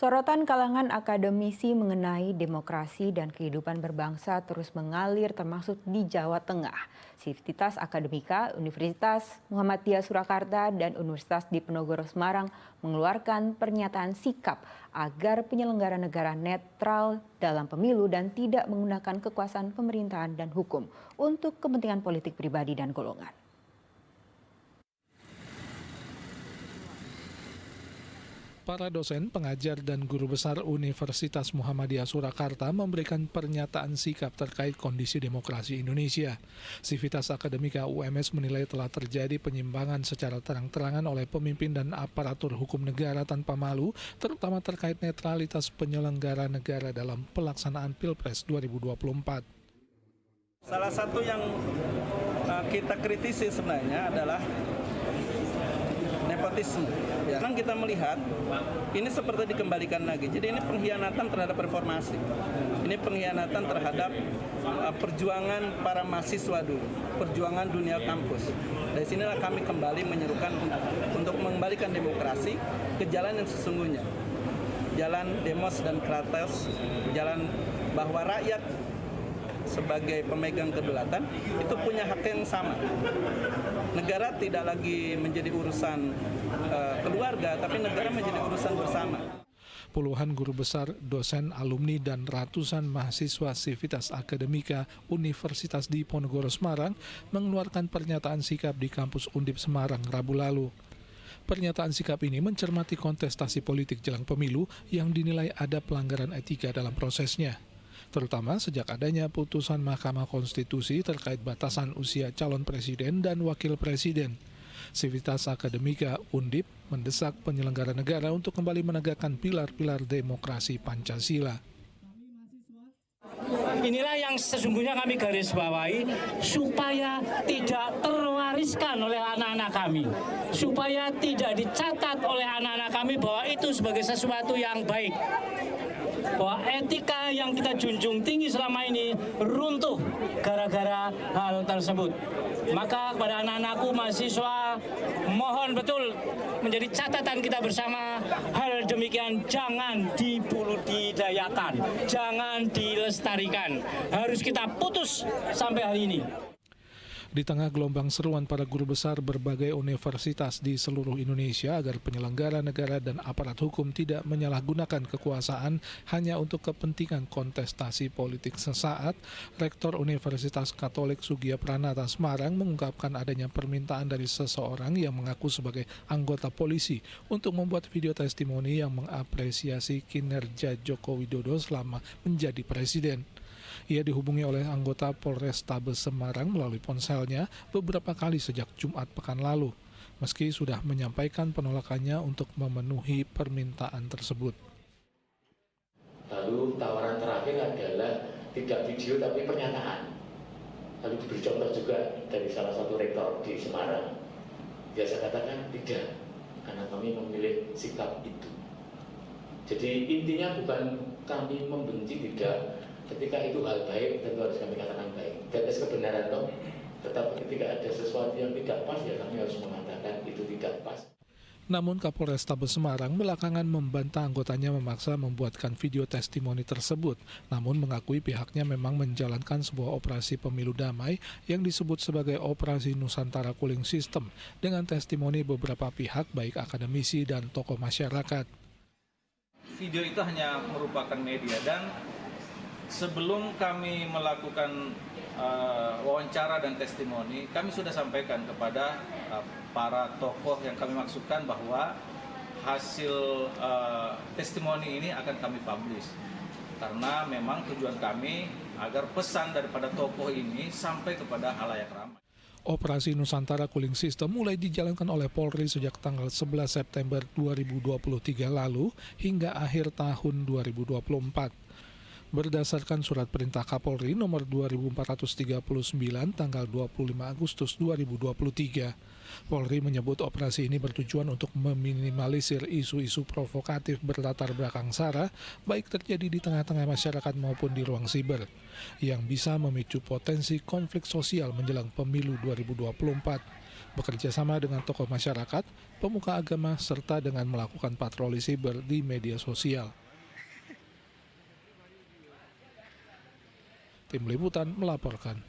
Sorotan kalangan akademisi mengenai demokrasi dan kehidupan berbangsa terus mengalir termasuk di Jawa Tengah. Sivitas Akademika, Universitas Muhammadiyah Surakarta, dan Universitas Diponegoro Semarang mengeluarkan pernyataan sikap agar penyelenggara negara netral dalam pemilu dan tidak menggunakan kekuasaan pemerintahan dan hukum untuk kepentingan politik pribadi dan golongan. Para dosen, pengajar, dan guru besar Universitas Muhammadiyah Surakarta memberikan pernyataan sikap terkait kondisi demokrasi Indonesia. Sivitas Akademika UMS menilai telah terjadi penyimpangan secara terang-terangan oleh pemimpin dan aparatur hukum negara tanpa malu, terutama terkait netralitas penyelenggara negara dalam pelaksanaan Pilpres 2024. Salah satu yang kita kritisi sebenarnya adalah nepotisme. Ya. Sekarang kita melihat ini seperti dikembalikan lagi. Jadi ini pengkhianatan terhadap reformasi. Ini pengkhianatan terhadap perjuangan para mahasiswa dulu, perjuangan dunia kampus. Dari sinilah kami kembali menyerukan untuk mengembalikan demokrasi ke jalan yang sesungguhnya. Jalan demos dan kratos, jalan bahwa rakyat sebagai pemegang kedaulatan itu punya hak yang sama. Negara tidak lagi menjadi urusan keluarga, tapi negara menjadi urusan bersama. Puluhan guru besar, dosen, alumni, dan ratusan mahasiswa Sivitas Akademika Universitas Diponegoro Semarang mengeluarkan pernyataan sikap di kampus Undip Semarang Rabu lalu. Pernyataan sikap ini mencermati kontestasi politik jelang pemilu yang dinilai ada pelanggaran etika dalam prosesnya, terutama sejak adanya putusan Mahkamah Konstitusi terkait batasan usia calon presiden dan wakil presiden. Sivitas Akademika Undip mendesak penyelenggara negara untuk kembali menegakkan pilar-pilar demokrasi Pancasila. Inilah yang sesungguhnya kami garis bawahi supaya tidak terwariskan oleh anak-anak kami, supaya tidak dicatat oleh anak-anak kami bahwa itu sebagai sesuatu yang baik, bahwa etika yang kita junjung tinggi selama ini runtuh gara-gara hal tersebut. Maka kepada anak-anakku mahasiswa, mohon betul menjadi catatan kita bersama, hal demikian jangan dibudidayakan, jangan dilestarikan, harus kita putus sampai hari ini. Di tengah gelombang seruan para guru besar berbagai universitas di seluruh Indonesia agar penyelenggara negara dan aparat hukum tidak menyalahgunakan kekuasaan hanya untuk kepentingan kontestasi politik sesaat, Rektor Universitas Katolik Sugiya Pranata Semarang mengungkapkan adanya permintaan dari seseorang yang mengaku sebagai anggota polisi untuk membuat video testimoni yang mengapresiasi kinerja Joko Widodo selama menjadi presiden. Ia dihubungi oleh anggota Polrestabes Semarang melalui ponselnya beberapa kali sejak Jumat pekan lalu, meski sudah menyampaikan penolakannya untuk memenuhi permintaan tersebut. Lalu tawaran terakhir adalah tidak video tapi pernyataan. Lalu diberi contoh juga dari salah satu rektor di Semarang. Ya saya katakan tidak, karena kami memilih sikap itu. Jadi intinya bukan kami membenci, tidak. Ketika itu hal baik, tentu harus kami katakan baik. Dan kebenaran toh, tetapi ketika ada sesuatu yang tidak pas, ya kami harus mengatakan itu tidak pas. Namun Kapolrestabes Semarang belakangan membantah anggotanya memaksa membuatkan video testimoni tersebut, namun mengakui pihaknya memang menjalankan sebuah operasi pemilu damai yang disebut sebagai Operasi Nusantara Cooling System dengan testimoni beberapa pihak baik akademisi dan tokoh masyarakat. Video itu hanya merupakan media, dan sebelum kami melakukan wawancara dan testimoni, kami sudah sampaikan kepada para tokoh yang kami maksudkan bahwa hasil testimoni ini akan kami publish. Karena memang tujuan kami agar pesan daripada tokoh ini sampai kepada halayak ramai. Operasi Nusantara Cooling System mulai dijalankan oleh Polri sejak tanggal 11 September 2023 lalu hingga akhir tahun 2024. Berdasarkan surat perintah Kapolri nomor 2439 tanggal 25 Agustus 2023, Polri menyebut operasi ini bertujuan untuk meminimalisir isu-isu provokatif berlatar belakang sara, baik terjadi di tengah-tengah masyarakat maupun di ruang siber, yang bisa memicu potensi konflik sosial menjelang pemilu 2024. bekerja sama dengan tokoh masyarakat, pemuka agama, serta dengan melakukan patroli siber di media sosial. Tim Liputan melaporkan.